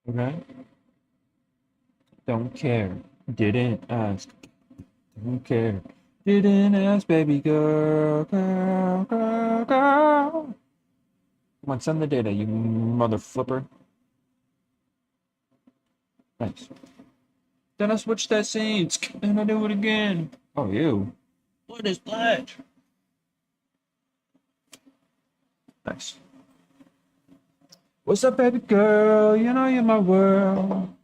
Okay? Don't care. Didn't ask. Don't care. Didn't ask, baby girl, girl, girl, girl. Come on, send the data, you mother flipper. Thanks. Then I switch that scenes, and I do it again. Oh, you. What is that? Nice. What's up, baby girl? You know you're my world.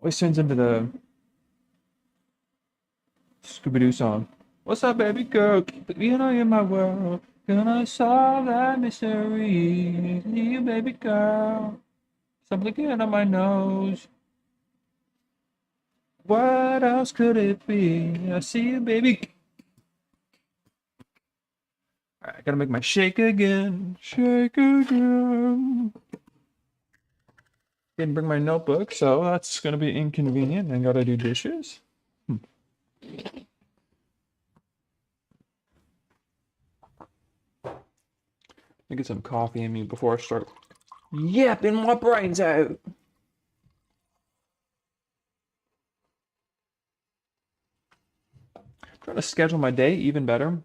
Always turns into the Scooby-Doo song. What's up, baby girl? You know you're my world. Gonna solve that mystery. You, baby girl. Something good on my nose. What else could it be? I see you, baby. Alright, I gotta make my shake again. Shake again. Didn't bring my notebook, so that's gonna be inconvenient. I gotta do dishes. Let me get some coffee in me before I start yapping my brains out. Trying to schedule my day even better.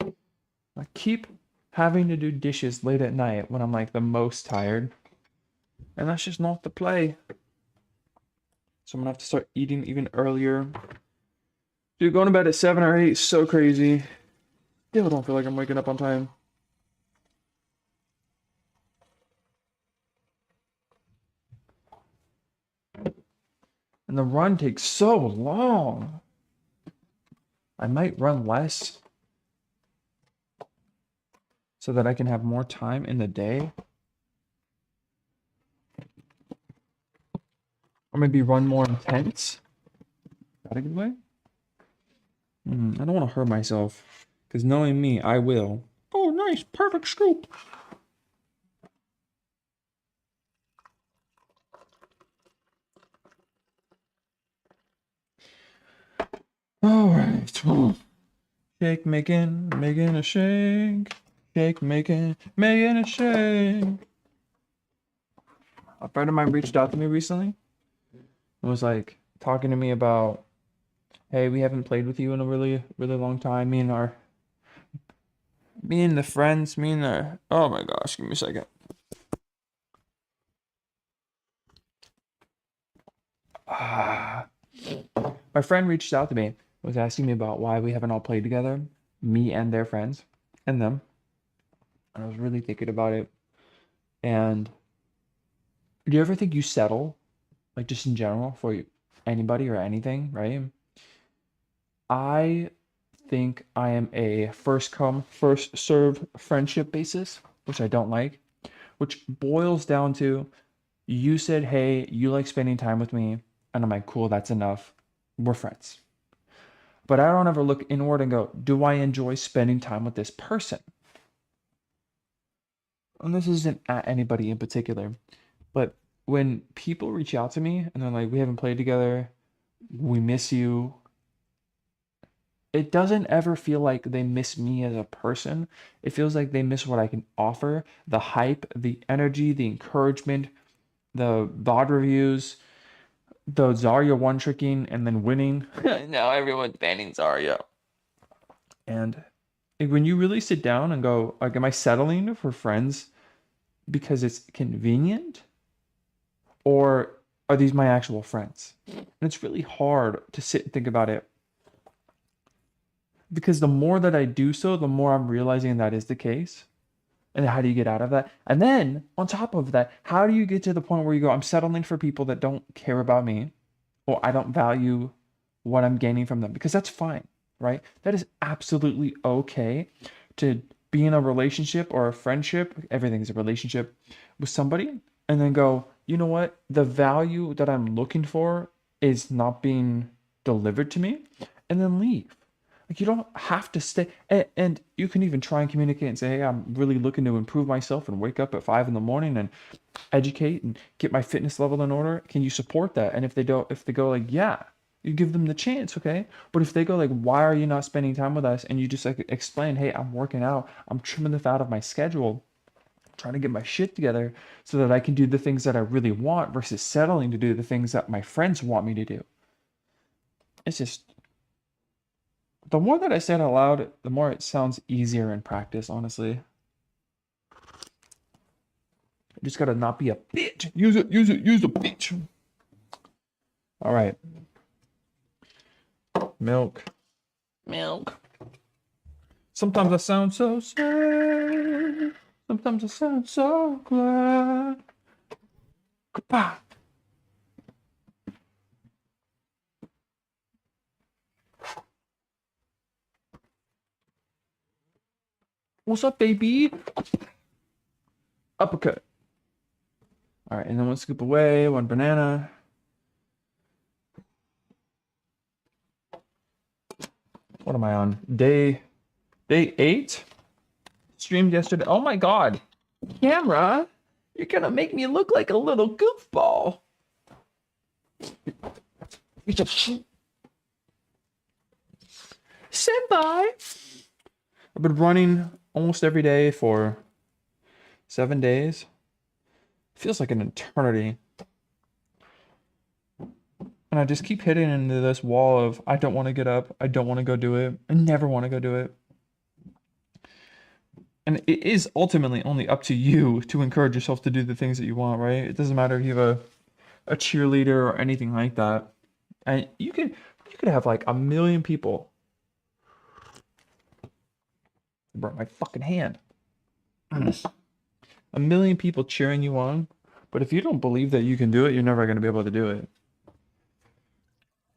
I keep having to do dishes late at night when I'm like the most tired. And that's just not the play. So I'm gonna have to start eating even earlier. Dude, going to bed at 7 or 8 is so crazy. Still don't feel like I'm waking up on time. And the run takes so long. I might run less so that I can have more time in the day. Or maybe run more intense. That a good way? I don't want to hurt myself. Because knowing me, I will. Oh, nice. Perfect scoop. All right. Shake, making a shake. Shake, making a shake. A friend of mine reached out to me recently and was like talking to me about, hey, we haven't played with you in a really, really long time. Oh my gosh, give me a second. Ah. My friend reached out to me, was asking me about why we haven't all played together, me and their friends, and them. And I was really thinking about it. And do you ever think you settle, like just in general, for anybody or anything, right? I think I am a first come, first serve friendship basis, which I don't like, which boils down to you said, hey, you like spending time with me. And I'm like, cool, that's enough. We're friends. But I don't ever look inward and go, do I enjoy spending time with this person? And this isn't at anybody in particular, but when people reach out to me and they're like, we haven't played together, we miss you, it doesn't ever feel like they miss me as a person. It feels like they miss what I can offer, the hype, the energy, the encouragement, the VOD reviews, the Zarya one tricking and then winning. Now everyone's banning Zarya. And when you really sit down and go, like, am I settling for friends because it's convenient? Or are these my actual friends? And it's really hard to sit and think about it because the more that I do so, the more I'm realizing that is the case. And how do you get out of that? And then on top of that, how do you get to the point where you go, I'm settling for people that don't care about me or I don't value what I'm gaining from them? Because that's fine, right? That is absolutely okay to be in a relationship or a friendship, everything's a relationship with somebody, and then go, you know what? The value that I'm looking for is not being delivered to me, and then leave. Like you don't have to stay, and you can even try and communicate and say, "Hey, I'm really looking to improve myself and wake up at 5 in the morning and educate and get my fitness level in order. Can you support that?" And if they don't, if they go like, "Yeah," you give them the chance, okay? But if they go like, "Why are you not spending time with us?" and you just like explain, "Hey, I'm working out. I'm trimming this out of my schedule." trying to get my shit together so that I can do the things that I really want versus settling to do the things that my friends want me to do. It's just, the more that I say it out loud, the more it sounds easier in practice, honestly. I just gotta not be a bitch. Use it, bitch. All right. Milk. Sometimes I sound so sad. Sometimes I sound so glad. Goodbye. What's up, baby? Uppercut. All right, and then one scoop away, one banana. What am I on? Day 8? Streamed yesterday. Oh my god. Camera, you're gonna make me look like a little goofball. Senpai. I've been running almost every day for 7 days. Feels like an eternity. And I just keep hitting into this wall of I don't want to get up. I don't want to go do it. I never want to go do it. And it is ultimately only up to you to encourage yourself to do the things that you want, right? It doesn't matter if you have a cheerleader or anything like that. And you could have like 1 million people. I burnt my fucking hand. 1 million people cheering you on. But if you don't believe that you can do it, you're never going to be able to do it.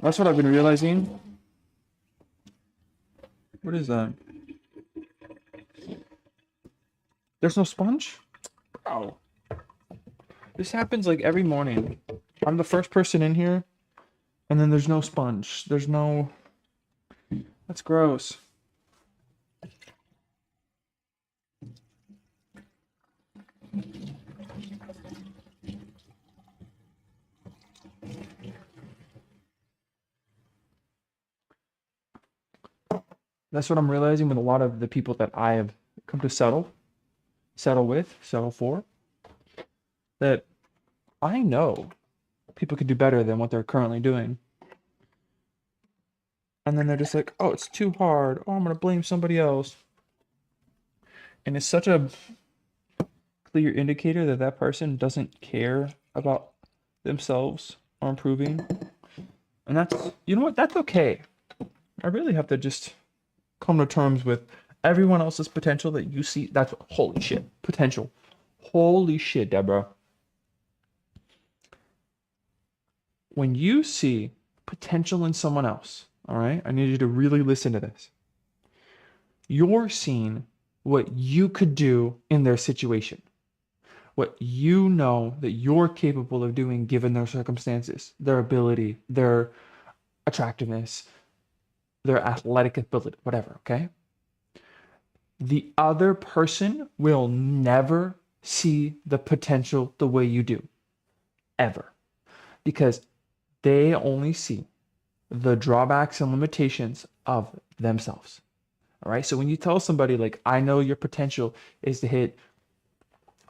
That's what I've been realizing. What is that? There's no sponge? Bro. This happens like every morning. I'm the first person in here, and then there's no sponge. There's no... That's gross. That's what I'm realizing with a lot of the people that I have come to settle for, that I know people could do better than what they're currently doing. And then they're just like, oh, it's too hard. Oh, I'm going to blame somebody else. And it's such a clear indicator that that person doesn't care about themselves or improving. And that's, you know what? That's okay. I really have to just come to terms with everyone else's potential that you see. That's holy shit. Potential. Holy shit, Deborah. When you see potential in someone else, all right, I need you to really listen to this. You're seeing what you could do in their situation, what you know that you're capable of doing given their circumstances, their ability, their attractiveness, their athletic ability, whatever, okay? The other person will never see the potential the way you do, ever, because they only see the drawbacks and limitations of themselves. All right. So when you tell somebody like, I know your potential is to hit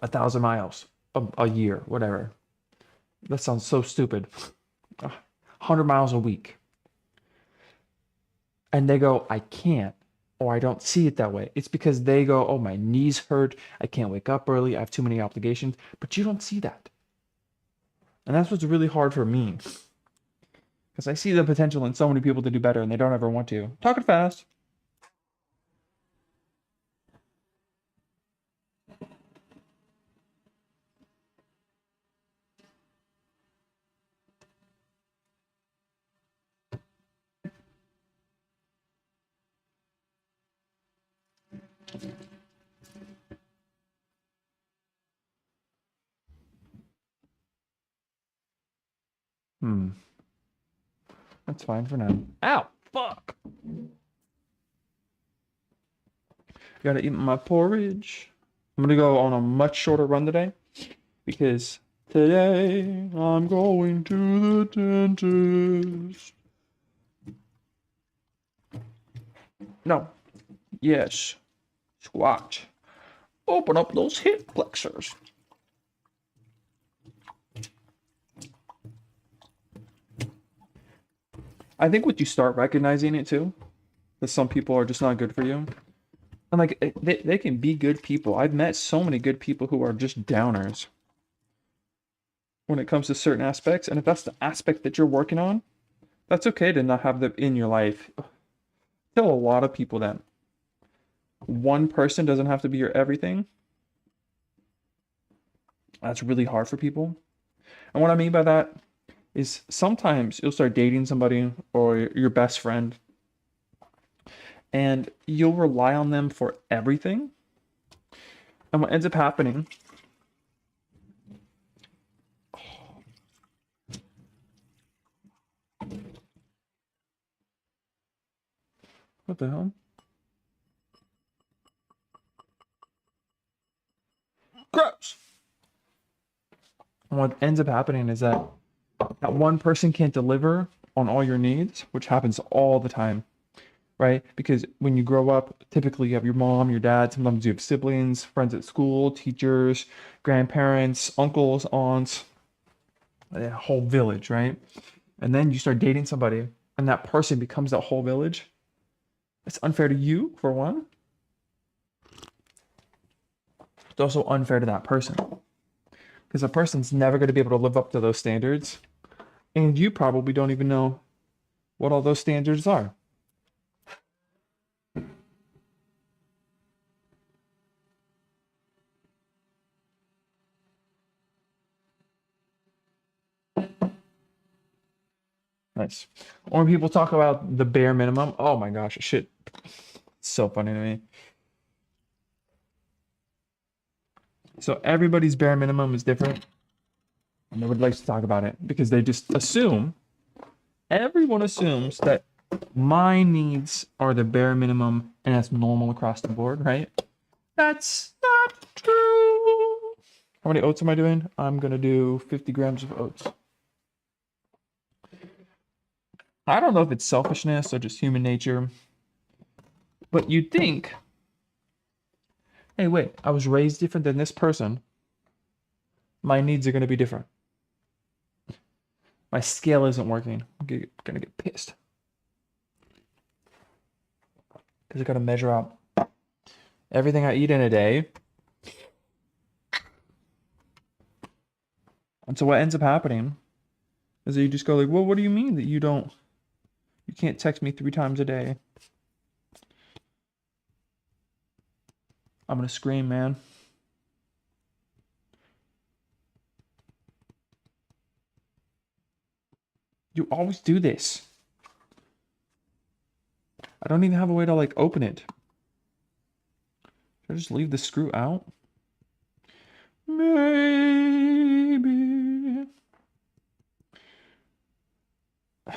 1,000 miles a year, whatever. That sounds so stupid. 100 miles a week. And they go, I can't, or I don't see it that way. It's because they go, oh, my knees hurt. I can't wake up early. I have too many obligations. But you don't see that. And that's what's really hard for me. Because I see the potential in so many people to do better and they don't ever want to. Talking fast. That's fine for now. Ow! Fuck! Gotta eat my porridge. I'm gonna go on a much shorter run today because today I'm going to the dentist. No. Yes. Squat. Open up those hip flexors. I think once you start recognizing it too, that some people are just not good for you. And like they can be good people. I've met so many good people who are just downers when it comes to certain aspects. And if that's the aspect that you're working on, that's okay to not have them in your life. Tell a lot of people that one person doesn't have to be your everything. That's really hard for people. And what I mean by that is sometimes you'll start dating somebody or your best friend and you'll rely on them for everything. And what ends up happening, what the hell? Gross. And what ends up happening is that one person can't deliver on all your needs, which happens all the time, right? Because when you grow up, typically you have your mom, your dad, sometimes you have siblings, friends at school, teachers, grandparents, uncles, aunts, a whole village, right? And then you start dating somebody and that person becomes that whole village. It's unfair to you, for one. It's also unfair to that person because the person's never going to be able to live up to those standards. And you probably don't even know what all those standards are. Nice. Or when people talk about the bare minimum, oh my gosh, shit. It's so funny to me. So everybody's bare minimum is different. And nobody likes to talk about it because they just assume, everyone assumes that my needs are the bare minimum and that's normal across the board, right? That's not true. How many oats am I doing? I'm going to do 50 grams of oats. I don't know if it's selfishness or just human nature, but you'd think, hey, wait, I was raised different than this person. My needs are going to be different. My scale isn't working. I'm going to get pissed. Because I got to measure out everything I eat in a day. And so what ends up happening is that you just go like, well, what do you mean that you can't text me 3 times a day? I'm going to scream, man. You always do this. I don't even have a way to like open it. Should I just leave the screw out? Maybe. Do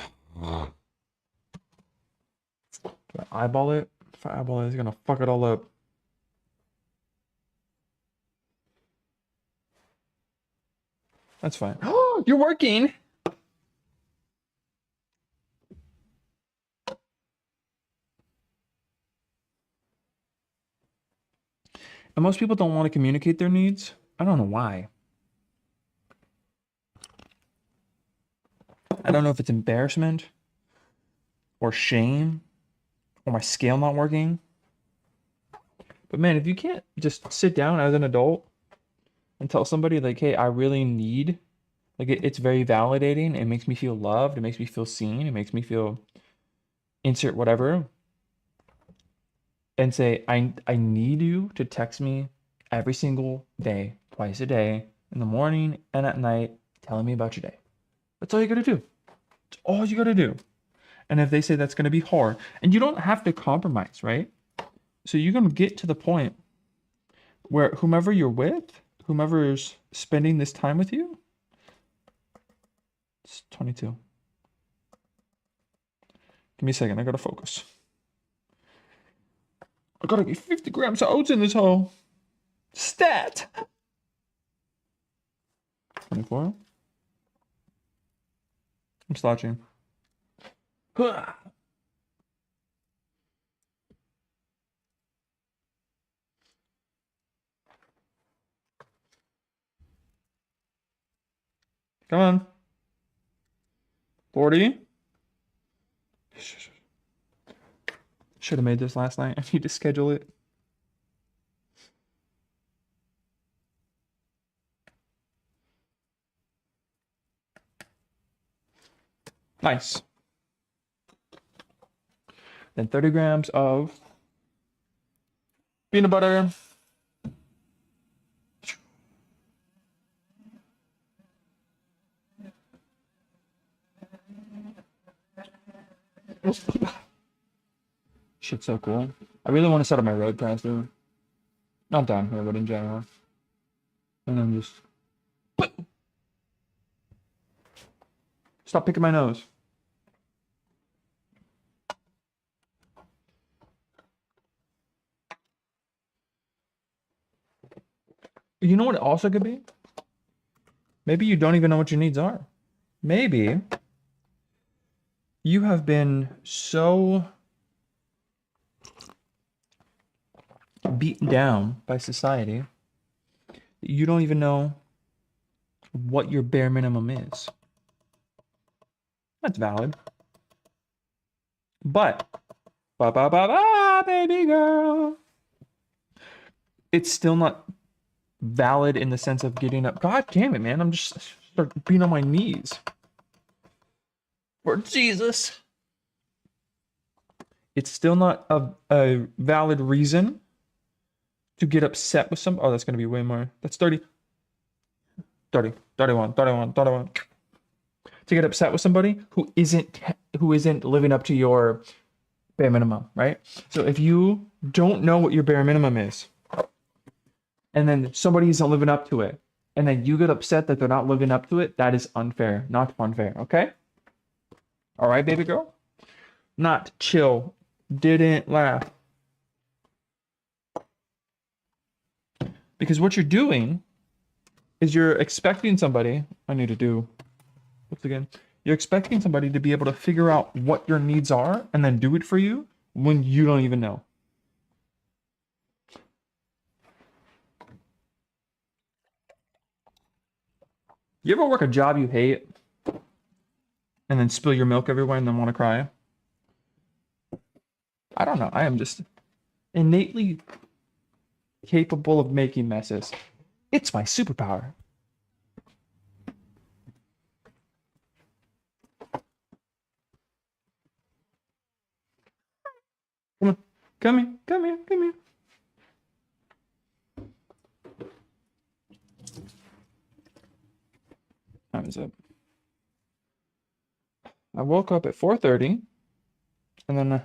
I eyeball it? If I eyeball it, it's gonna fuck it all up. That's fine. You're working! And most people don't want to communicate their needs. I don't know why. I don't know if it's embarrassment or shame or my scale not working. But man, if you can't just sit down as an adult and tell somebody like, hey, I really need, like it's very validating. It makes me feel loved. It makes me feel seen. It makes me feel insert whatever. And say, I need you to text me every single day, twice a day, in the morning and at night, telling me about your day. That's all you gotta do. That's all you gotta do. And if they say that's gonna be hard, and you don't have to compromise, right? So you're gonna get to the point where whomever you're with, whomever's spending this time with you, it's 22. Give me a second, I gotta focus. I gotta get 50 grams of oats in this hole. Stat! 24. I'm slouching. Come on. 40. Should have made this last night. I need to schedule it. Nice. Then 30 grams of peanut butter. Shit's so cool. I really want to set up my road press, dude. Not down here, but in general. And then just... Stop picking my nose. You know what it also could be? Maybe you don't even know what your needs are. Maybe you have been so beaten down by society that you don't even know what your bare minimum is. That's valid. But, baby girl, it's still not valid in the sense of getting up. God damn it, man. I'm just start being on my knees. For Jesus. It's still not a valid reason to get upset with some. Oh, that's going to be way more. That's 30. 30, 31, 31, 31. To get upset with somebody who isn't living up to your bare minimum, right? So if you don't know what your bare minimum is, and then somebody isn't living up to it, and then you get upset that they're not living up to it, that is unfair, not unfair, okay? All right, baby girl? Not chill. Didn't laugh. Because what you're doing is you're expecting somebody, I need to do, once again, you're expecting somebody to be able to figure out what your needs are and then do it for you when you don't even know. You ever work a job you hate and then spill your milk everywhere and then want to cry? I don't know. I am just innately capable of making messes. It's my superpower. Come on. Come here. Come here. Come here. Time is up. I woke up at 4:30 and then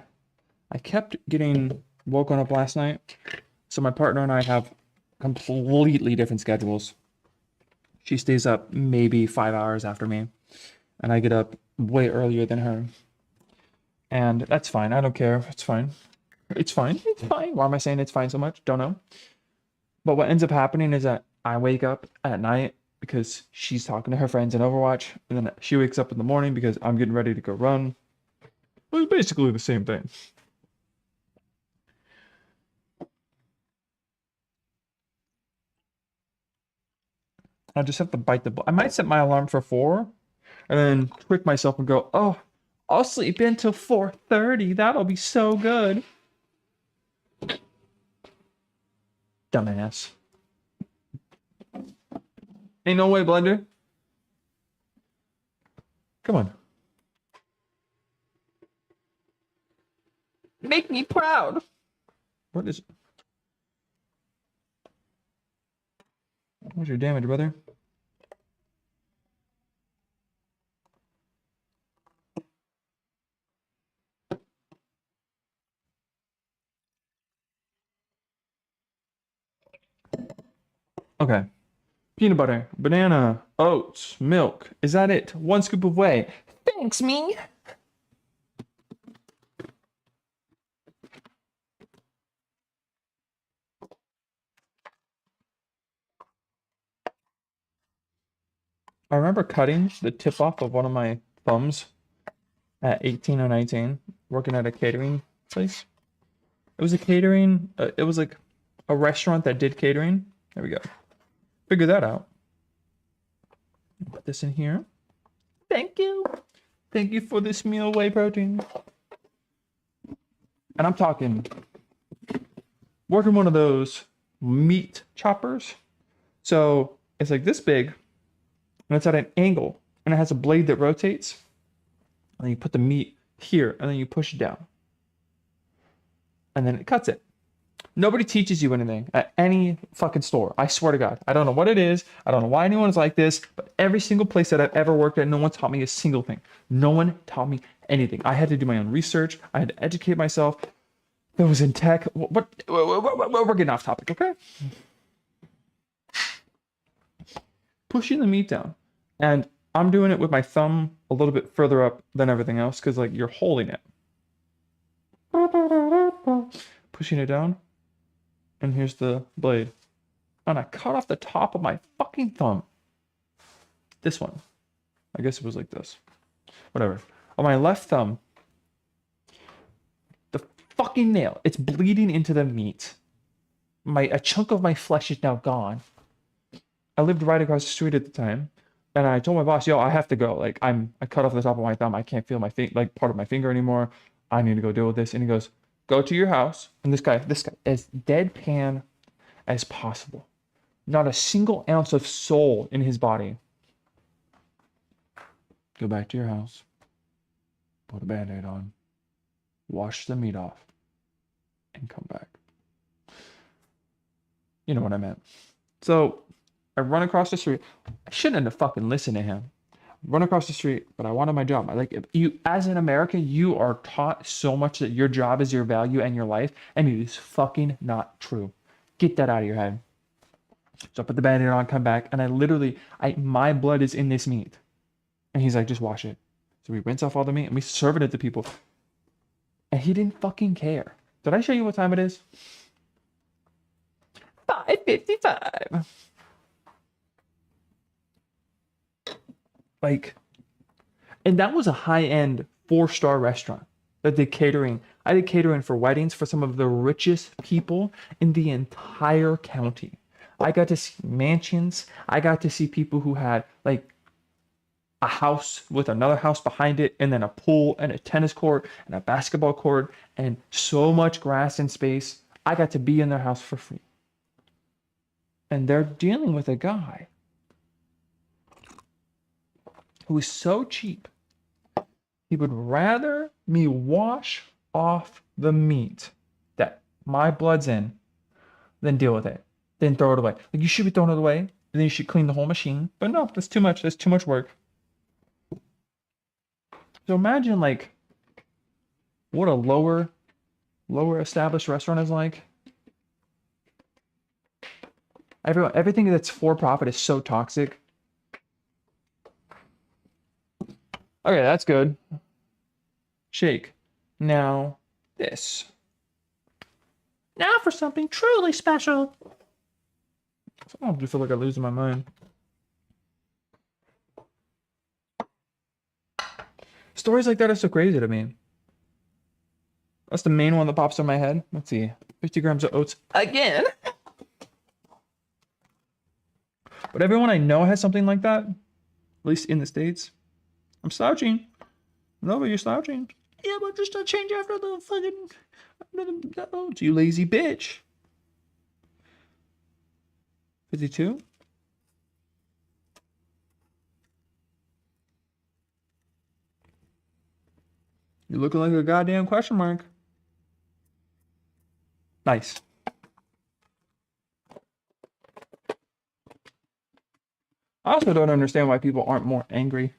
I kept getting woken up last night. So my partner and I have completely different schedules. She stays up maybe 5 hours after me, and I get up way earlier than her. And that's fine. I don't care. It's fine. It's fine. It's fine. Why am I saying it's fine so much? Don't know. But what ends up happening is that I wake up at night because she's talking to her friends in Overwatch, and then she wakes up in the morning because I'm getting ready to go run. Well, it's basically the same thing. I just have to bite the bullet. I might set my alarm for 4 and then trick myself and go, oh, I'll sleep until 4:30. That'll be so good. Dumbass. Ain't no way, Blender. Come on. Make me proud. What is it? What's your damage, brother? Okay. Peanut butter, banana, oats, milk. Is that it? 1 scoop of whey. Thanks, me. I remember cutting the tip off of one of my thumbs at 18 or 19, working at a catering place. It was a catering, it was like a restaurant that did catering. There we go. Figure that out. Put this in here. Thank you. Thank you for this meal, whey protein. And I'm talking working one of those meat choppers. So it's like this big, and it's at an angle, and it has a blade that rotates. And then you put the meat here, and then you push it down. And then it cuts it. Nobody teaches you anything at any fucking store. I swear to God. I don't know what it is. I don't know why anyone's like this, but every single place that I've ever worked at, no one taught me a single thing. No one taught me anything. I had to do my own research. I had to educate myself. It was in tech. We're getting off topic, okay? Pushing the meat down. And I'm doing it with my thumb a little bit further up than everything else because, like, you're holding it. Pushing it down. And here's the blade. And I cut off the top of my fucking thumb. This one. I guess it was like this. Whatever. On my left thumb, the fucking nail. It's bleeding into the meat. A chunk of my flesh is now gone. I lived right across the street at the time. And I told my boss, yo, I have to go. Like, I cut off the top of my thumb. I can't feel my part of my finger anymore. I need to go deal with this. And he goes, go to your house. And this guy, as deadpan as possible. Not a single ounce of soul in his body. Go back to your house. Put a Band-Aid on. Wash the meat off. And come back. You know what I meant. So I run across the street. I shouldn't have fucking listened to him. Run across the street, but I wanted my job. I like you as an American, you are taught so much that your job is your value and your life, and it is fucking not true. Get that out of your head. So I put the Band-Aid on, come back, and my blood is in this meat. And he's like, just wash it. So we rinse off all the meat and we serve it to people. And he didn't fucking care. Did I show you what time it is? 5:55. Like, and that was a high-end 4-star restaurant that did catering. I did catering for weddings for some of the richest people in the entire county. I got to see mansions. I got to see people who had like a house with another house behind it, and then a pool and a tennis court and a basketball court and so much grass and space. I got to be in their house for free. And they're dealing with a guy who is so cheap, he would rather me wash off the meat that my blood's in than deal with it, then throw it away. Like, you should be throwing it away, and then you should clean the whole machine. But no, that's too much. That's too much work. So imagine, like, what a lower established restaurant is like. Everything that's for profit is so toxic. Okay, that's good. Shake. Now, this. Now for something truly special. Sometimes I feel like I'm losing my mind. Stories like that are so crazy to me. That's the main one that pops in my head. Let's see. 50 grams of oats. Again. But everyone I know has something like that. At least in the States. I'm slouching. No, but you're slouching. Yeah, but just a change after the fucking... Oh, you lazy bitch. 52? You're looking like a goddamn question mark. Nice. I also don't understand why people aren't more angry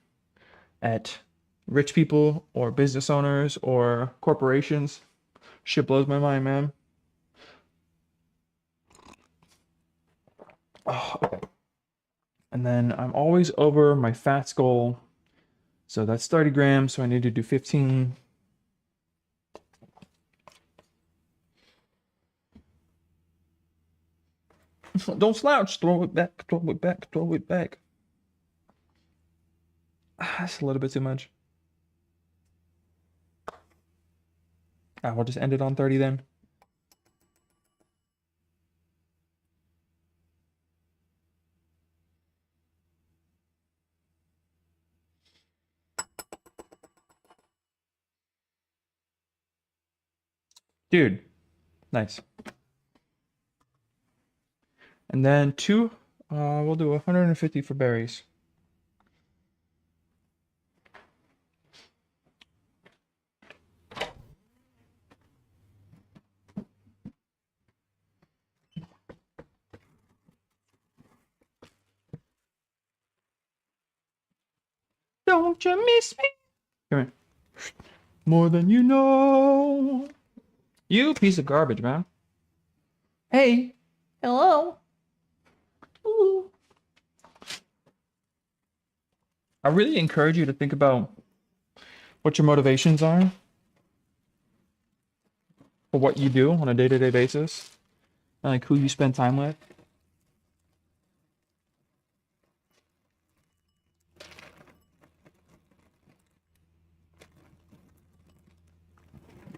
at rich people or business owners or corporations. Shit blows my mind, man. Oh, okay. And then I'm always over my fats goal. So that's 30 grams, so I need to do 15. Don't slouch. Throw it back, throw it back, throw it back. That's a little bit too much. We'll just end it on 30 then. Dude, nice. And then we'll do 150 for berries. Don't you miss me? Come here. More than you know. You piece of garbage, man. Hey. Hello. Ooh. I really encourage you to think about what your motivations are for what you do on a day-to-day basis and like who you spend time with.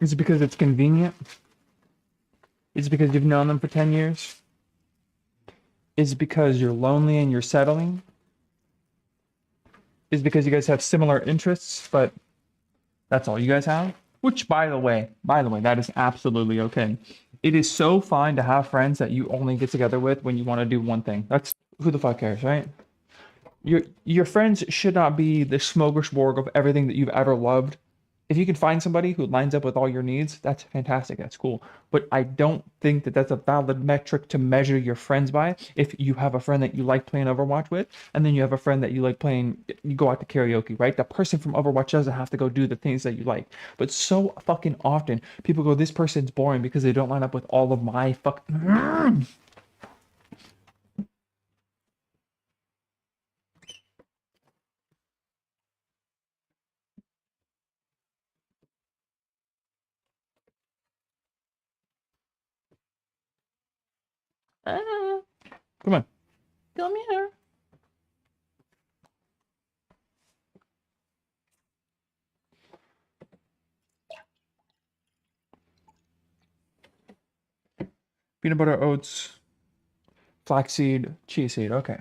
Is it because it's convenient? Is it because you've known them for 10 years? Is it because you're lonely and you're settling? Is it because you guys have similar interests, but that's all you guys have? Which, by the way, that is absolutely okay. It is so fine to have friends that you only get together with when you want to do one thing. That's who the fuck cares, right? Your friends should not be the smorgasbord of everything that you've ever loved. If you can find somebody who lines up with all your needs, that's fantastic. That's cool. But I don't think that that's a valid metric to measure your friends by. If you have a friend that you like playing Overwatch with, and then you have a friend that you like playing, you go out to karaoke, right? The person from Overwatch doesn't have to go do the things that you like. But so fucking often, people go, this person's boring because they don't line up with all of my fucking. Come on. Come here. Peanut butter, oats, flaxseed, chia seed. Okay.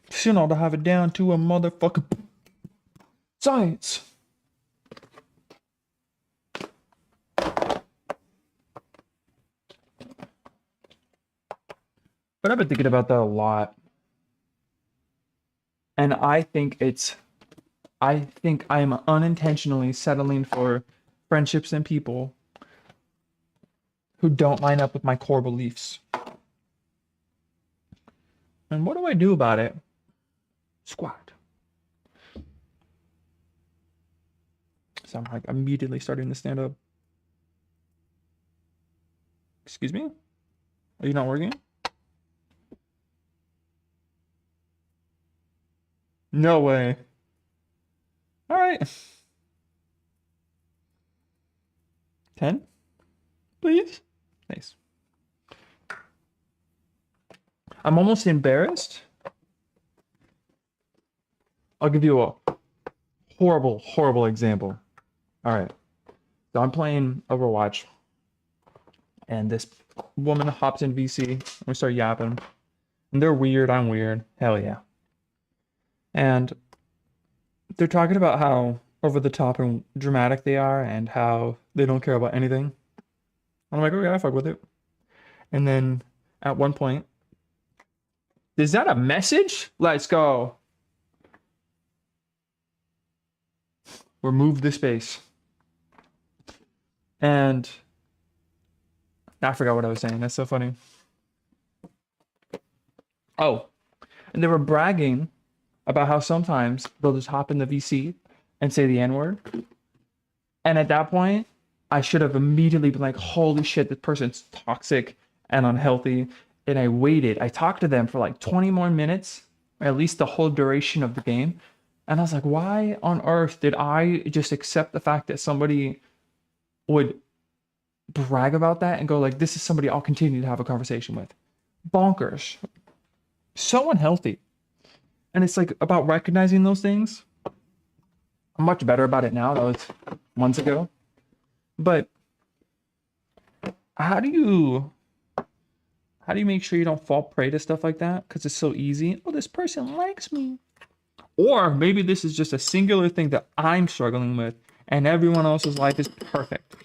Soon ought to have it down to a motherfucking science. But I've been thinking about that a lot. And I think I'm unintentionally settling for friendships and people who don't line up with my core beliefs. And what do I do about it? Squat. So I'm like immediately starting to stand up. Excuse me? Are you not working? No way. All right. 10, please. Nice. I'm almost embarrassed. I'll give you a horrible, horrible example. All right. So I'm playing Overwatch, and this woman hops in VC, and we start yapping. And they're weird, I'm weird. Hell yeah. And they're talking about how over the top and dramatic they are and how they don't care about anything. I'm like, okay, I fuck with it. And then at one point, is that a message? Let's go. Remove the space. And I forgot what I was saying. That's so funny. Oh, and they were bragging about how sometimes they'll just hop in the VC and say the N-word. And at that point, I should have immediately been like, holy shit, this person's toxic and unhealthy. And I waited. I talked to them for like 20 more minutes, or at least the whole duration of the game. And I was like, why on earth did I just accept the fact that somebody would brag about that and go like, this is somebody I'll continue to have a conversation with? Bonkers. So unhealthy. And it's like about recognizing those things. I'm much better about it now. That was months ago. But how do you make sure you don't fall prey to stuff like that? Because it's so easy. Oh, this person likes me. Or maybe this is just a singular thing that I'm struggling with and everyone else's life is perfect.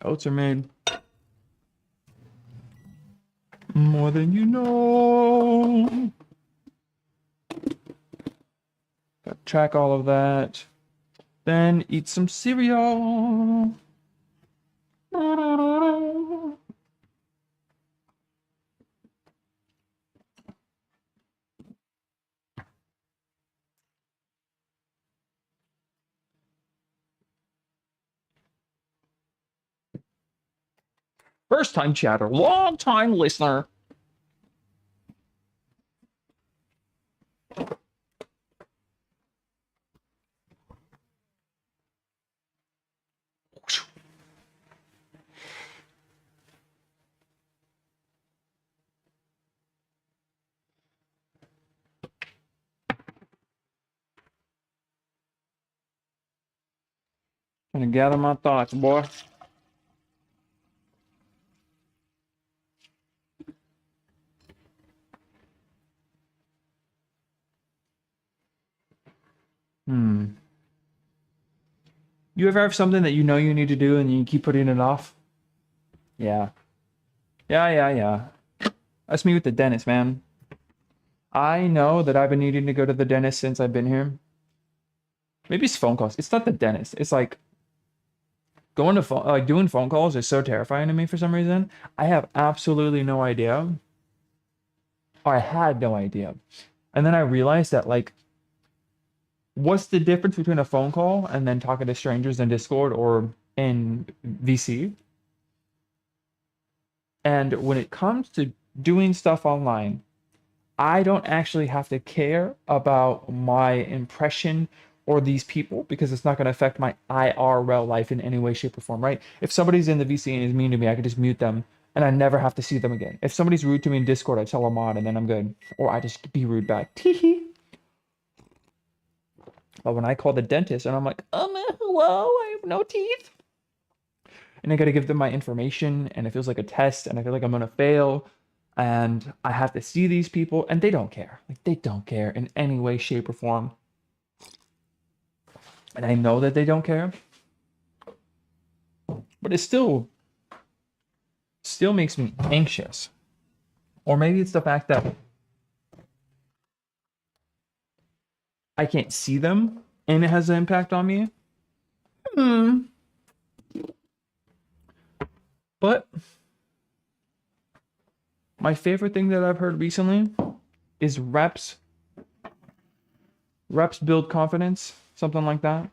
Oats are made more than you know. Gotta track all of that. Then eat some cereal. First time chatter, long time listener. Gonna gather my thoughts, boy. You ever have something that you know you need to do and you keep putting it off? Yeah. Yeah. That's me with the dentist, man. I know that I've been needing to go to the dentist since I've been here. Maybe it's phone calls. It's not the dentist. It's like going to phone, like doing phone calls is so terrifying to me for some reason. I have absolutely no idea. Or I had no idea. And then I realized that like what's the difference between a phone call and then talking to strangers in Discord or in VC? And when it comes to doing stuff online, I don't actually have to care about my impression or these people because it's not going to affect my IRL life in any way, shape, or form, right? If somebody's in the VC and is mean to me, I can just mute them and I never have to see them again. If somebody's rude to me in Discord, I tell them on and then I'm good. Or I just be rude back. Teehee. But when I call the dentist and I'm like, hello, I have no teeth. And I got to give them my information and it feels like a test and I feel like I'm going to fail. And I have to see these people and they don't care. Like they don't care in any way, shape, or form. And I know that they don't care. But it still makes me anxious. Or maybe it's the fact that I can't see them and it has an impact on me. But my favorite thing that I've heard recently is reps. Reps build confidence, something like that.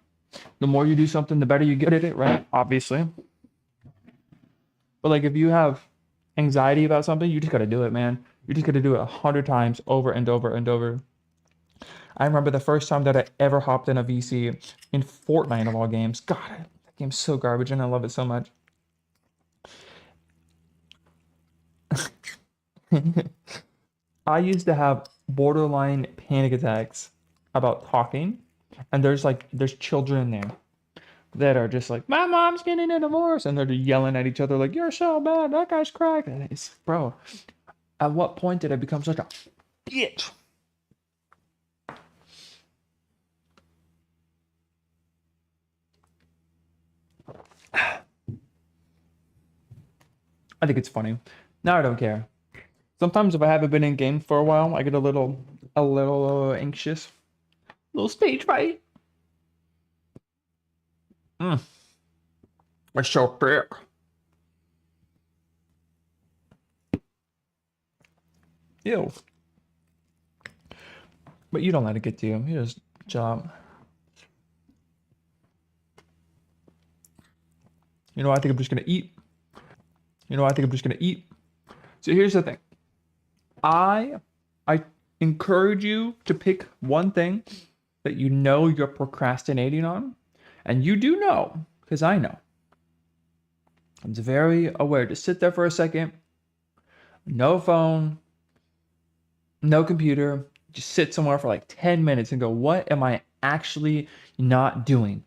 The more you do something, the better you get at it, right? Obviously. But like if you have anxiety about something, you just gotta do it, man. You just gotta do it 100 times over and over and over. I remember the first time that I ever hopped in a VC in Fortnite of all games. God, that game's so garbage and I love it so much. I used to have borderline panic attacks about talking, and there's children in there that are just like, my mom's getting a divorce, and they're just yelling at each other like, you're so bad, that guy's cracked. And it's, bro, at what point did I become such a bitch? I think it's funny. Now I don't care. Sometimes if I haven't been in game for a while, I get a little anxious. A little stage fright. It's so big. Ew. But you don't let it get to you. You just jump. You know, I think I'm just gonna eat. So here's the thing. I encourage you to pick one thing that you know you're procrastinating on. And you do know, because I know. I'm very aware. Just sit there for a second. No phone, no computer. Just sit somewhere for like 10 minutes and go, what am I actually not doing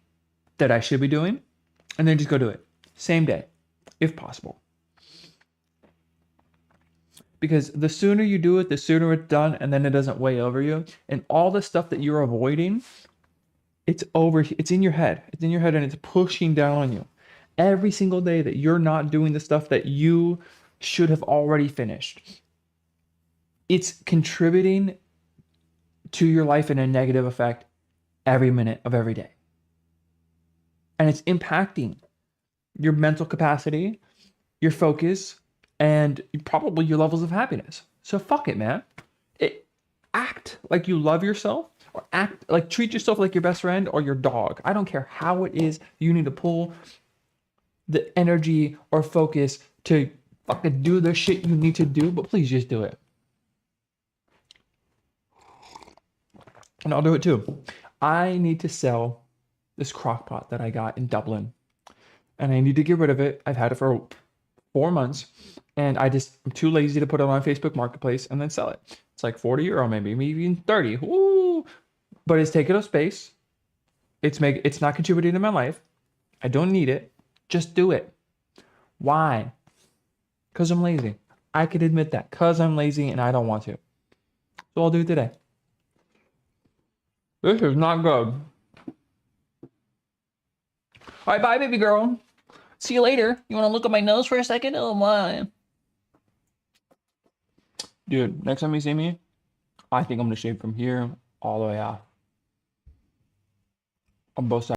that I should be doing? And then just go do it. Same day, if possible. Because the sooner you do it, the sooner it's done, and then it doesn't weigh over you. And all the stuff that you're avoiding, it's in your head. It's in your head and it's pushing down on you. every single day that you're not doing the stuff that you should have already finished, it's contributing to your life in a negative effect every minute of every day. And it's impacting your mental capacity, your focus, and probably your levels of happiness. So fuck it, man. Act like you love yourself, or act like treat yourself like your best friend or your dog. I don't care how it is you need to pull the energy or focus to fucking do the shit you need to do, but please just do it. And I'll do it too. I need to sell this crock pot that I got in Dublin, and I need to get rid of it. I've had it for 4 months, and I'm too lazy to put it on Facebook Marketplace and then sell it. It's like 40 euro, maybe even 30. Ooh. But it's taking up space. It's not contributing to my life. I don't need it. Just do it. Why? Because I'm lazy. I could admit that. Because I'm lazy and I don't want to. So I'll do it today. This is not good. All right, bye, baby girl. See you later. You want to look at my nose for a second? Oh, my. Dude, next time you see me, I think I'm going to shave from here all the way out. On both sides.